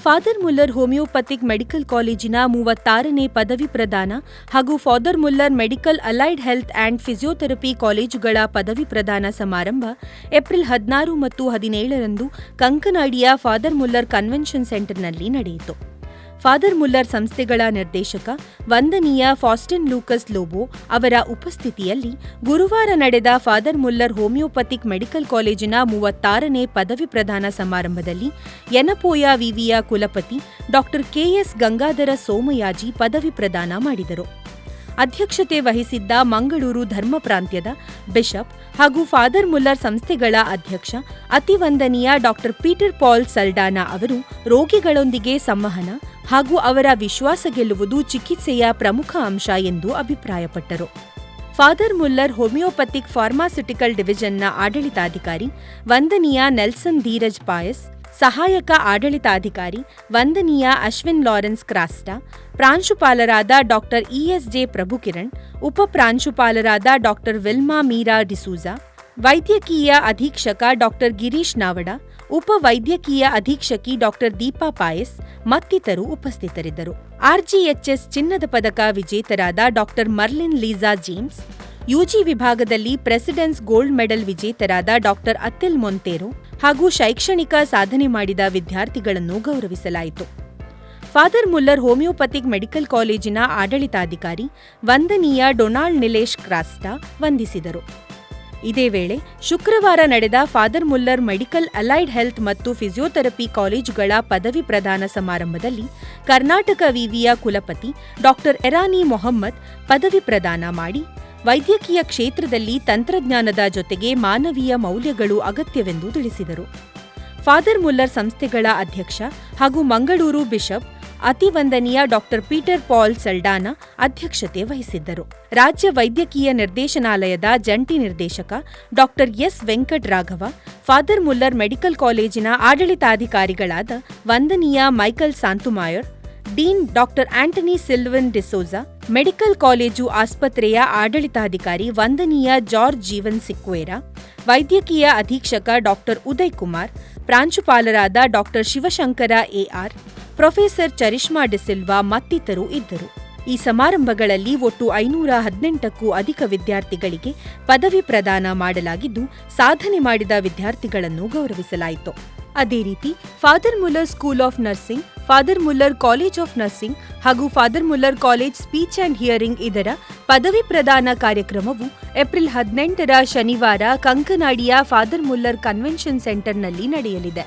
Father Muller ಹೋಮಿಯೋಪಥಿಕ್ medical ಕಾಲೇಜಿನ 36ನೇ ಪದವಿ ಪ್ರದಾನ ಹಾಗೂ father Muller medical allied health and physiotherapy ಕಾಲೇಜುಗಳ ಪದವಿ ಪ್ರದಾನ ಸಮಾರಂಭ ಏಪ್ರಿಲ್ 16 ಮತ್ತು 17ರಂದು ಕಂಕನಾಡಿಯ ಫಾದರ್ ಮುಲ್ಲರ್ ಕನ್ವೆನ್ಷನ್ ಸೆಂಟರ್ನಲ್ಲಿ ನಡೆಯಿತು. ಫಾದರ್ ಮುಲ್ಲರ್ ಸಂಸ್ಥೆಗಳ ನಿರ್ದೇಶಕ ವಂದನೀಯ ಫಾಸ್ಟಿನ್ ಲೂಕಸ್ ಲೋಬೋ ಅವರ ಉಪಸ್ಥಿತಿಯಲ್ಲಿ ಗುರುವಾರ ನಡೆದ ಫಾದರ್ ಮುಲ್ಲರ್ ಹೋಮಿಯೋಪಥಿಕ್ ಮೆಡಿಕಲ್ ಕಾಲೇಜಿನ 36ನೇ ಪದವಿ ಪ್ರದಾನ ಸಮಾರಂಭದಲ್ಲಿ ಯನಪೋಯ ವಿವಿಯ ಕುಲಪತಿ ಡಾ ಕೆಎಸ್ ಗಂಗಾಧರ ಸೋಮಯಾಜಿ ಪದವಿ ಪ್ರದಾನ ಮಾಡಿದರು. ಅಧ್ಯಕ್ಷತೆ ವಹಿಸಿದ್ದ ಮಂಗಳೂರು ಧರ್ಮ ಪ್ರಾಂತ್ಯದ ಬಿಷಪ್ ಹಾಗೂ ಫಾದರ್ ಮುಲ್ಲರ್ ಸಂಸ್ಥೆಗಳ ಅಧ್ಯಕ್ಷ ಅತಿವಂದನೀಯ ಡಾ ಪೀಟರ್ ಪಾಲ್ ಸಲ್ಡಾನಾ ಅವರು ರೋಗಿಗಳೊಂದಿಗೆ ಸಂವಹನ ಹಾಗೂ ಅವರ ವಿಶ್ವಾಸ ಗೆಲ್ಲುವುದು ಚಿಕಿತ್ಸೆಯ ಪ್ರಮುಖ ಅಂಶ ಎಂದು ಅಭಿಪ್ರಾಯಪಟ್ಟರು. ಫಾದರ್ ಮುಲ್ಲರ್ ಹೋಮಿಯೋಪಥಿಕ್ ಫಾರ್ಮಾಸ್ಯುಟಿಕಲ್ ಡಿವಿಷನ್ನ ಆಡಳಿತಾಧಿಕಾರಿ ವಂದನೀಯ ನೆಲ್ಸನ್ ಧೀರಜ್ ಪಾಯಸ್, ಸಹಾಯಕ ಆಡಳಿತಾಧಿಕಾರಿ ವಂದನೀಯ ಅಶ್ವಿನ್ ಲಾರೆನ್ಸ್ ಕ್ರಾಸ್ಟಾ, ಪ್ರಾಂಶುಪಾಲರಾದ ಡಾ ಇಎಸ್ಜೆ ಪ್ರಭುಕಿರಣ್, ಉಪ ಪ್ರಾಂಶುಪಾಲರಾದ ಡಾ ವಿಲ್ಮಾ ಮೀರಾ ಡಿಸೂಜಾ, ವೈದ್ಯಕೀಯ ಅಧೀಕ್ಷಕ ಡಾ ಗಿರೀಶ್ ನಾವಡ, ಉಪ ವೈದ್ಯಕೀಯ ಅಧೀಕ್ಷಕಿ ಡಾ ದೀಪಾ ಪಾಯಸ್ ಮತ್ತಿತರರು ಉಪಸ್ಥಿತರಿದ್ದರು. ಆರ್ಜಿಎಚ್ಎಸ್ ಚಿನ್ನದ ಪದಕ ವಿಜೇತರಾದ ಡಾ ಮರ್ಲಿನ್ ಲೀಸಾ ಜೇಮ್ಸ್, ಯುಜಿ ವಿಭಾಗದಲ್ಲಿ ಪ್ರೆಸಿಡೆನ್ಸ್ ಗೋಲ್ಡ್ ಮೆಡಲ್ ವಿಜೇತರಾದ ಡಾ ಅತಿಲ್ ಮೊಂತೇರೊ ಹಾಗೂ ಶೈಕ್ಷಣಿಕ ಸಾಧನೆ ಮಾಡಿದ ವಿದ್ಯಾರ್ಥಿಗಳನ್ನು ಗೌರವಿಸಲಾಯಿತು. ಫಾದರ್ ಮುಲ್ಲರ್ ಹೋಮಿಯೋಪಥಿಕ್ ಮೆಡಿಕಲ್ ಕಾಲೇಜಿನ ಆಡಳಿತಾಧಿಕಾರಿ ವಂದನೀಯ ಡೊನಾಲ್ಡ್ ನಿಲೇಶ್ ಕ್ರಾಸ್ಟಾ ವಂದಿಸಿದರು. ಇದೇ ವೇಳೆ ಶುಕ್ರವಾರ ನಡೆದ father Muller medical allied health ಮತ್ತು ಫಿಸಿಯೋಥೆರಪಿ ಕಾಲೇಜುಗಳ ಪದವಿ ಪ್ರದಾನ ಸಮಾರಂಭದಲ್ಲಿ ಕರ್ನಾಟಕ ವಿವಿಯ ಕುಲಪತಿ ಡಾ ಎರಾನಿ ಮೊಹಮ್ಮದ್ ಪದವಿ ಪ್ರದಾನ ಮಾಡಿ, ವೈದ್ಯಕೀಯ ಕ್ಷೇತ್ರದಲ್ಲಿ ತಂತ್ರಜ್ಞಾನದ ಜೊತೆಗೆ ಮಾನವೀಯ ಮೌಲ್ಯಗಳು ಅಗತ್ಯವೆಂದು ತಿಳಿಸಿದರು. ಫಾದರ್ ಮುಲ್ಲರ್ ಸಂಸ್ಥೆಗಳ ಅಧ್ಯಕ್ಷ ಹಾಗೂ ಮಂಗಳೂರು ಬಿಷಪ್ ಅತಿವಂದನೀಯ ಡಾ ಪೀಟರ್ ಪಾಲ್ ಸಲ್ಡಾನಾ ಅಧ್ಯಕ್ಷತೆ ವಹಿಸಿದ್ದರು. ರಾಜ್ಯ ವೈದ್ಯಕೀಯ ನಿರ್ದೇಶನಾಲಯದ ಜಂಟಿ ನಿರ್ದೇಶಕ ಡಾ S Venkataraghava, father Muller medical ಕಾಲೇಜಿನ ಆಡಳಿತಾಧಿಕಾರಿಗಳಾದ ವಂದನೀಯ ಮೈಕಲ್ ಸಾಂತುಮಾಯರ್, ಡೀನ್ ಡಾ ಆಂಟನಿ ಸಿಲ್ವನ್ ಡಿಸೋಜಾ, ಮೆಡಿಕಲ್ ಕಾಲೇಜು ಆಸ್ಪತ್ರೆಯ ಆಡಳಿತಾಧಿಕಾರಿ ವಂದನೀಯ ಜಾರ್ಜ್ ಜೀವನ್ ಸಿಕ್ವೇರಾ, ವೈದ್ಯಕೀಯ ಅಧೀಕ್ಷಕ ಡಾ ಉದಯ್ ಕುಮಾರ್, ಪ್ರಾಂಶುಪಾಲರಾದ ಡಾ ಶಿವಶಂಕರ ಎಆರ್, ಪ್ರೊಫೆಸರ್ ಚರಿಷ್ಮಾ ಡಿಸಿಲ್ವಾ ಮತ್ತಿತರರು ಇದ್ದರು. ಈ ಸಮಾರಂಭಗಳಲ್ಲಿ ಒಟ್ಟು 518ಕ್ಕೂ ಅಧಿಕ ವಿದ್ಯಾರ್ಥಿಗಳಿಗೆ ಪದವಿ ಪ್ರದಾನ ಮಾಡಲಾಗಿದ್ದು, ಸಾಧನೆ ಮಾಡಿದ ವಿದ್ಯಾರ್ಥಿಗಳನ್ನು ಗೌರವಿಸಲಾಯಿತು. ಅದೇ ರೀತಿ father Muller school of nursing, father Muller college of nursing ಹಾಗೂ father Muller college speech and hearing ಇದರ ಪದವಿ ಪ್ರದಾನ ಕಾರ್ಯಕ್ರಮವು ಏಪ್ರಿಲ್ 18ರ ಶನಿವಾರ ಕಂಕನಾಡಿಯ ಫಾದರ್ ಮುಲ್ಲರ್ ಕನ್ವೆನ್ಷನ್ ಸೆಂಟರ್ನಲ್ಲಿ ನಡೆಯಲಿದೆ.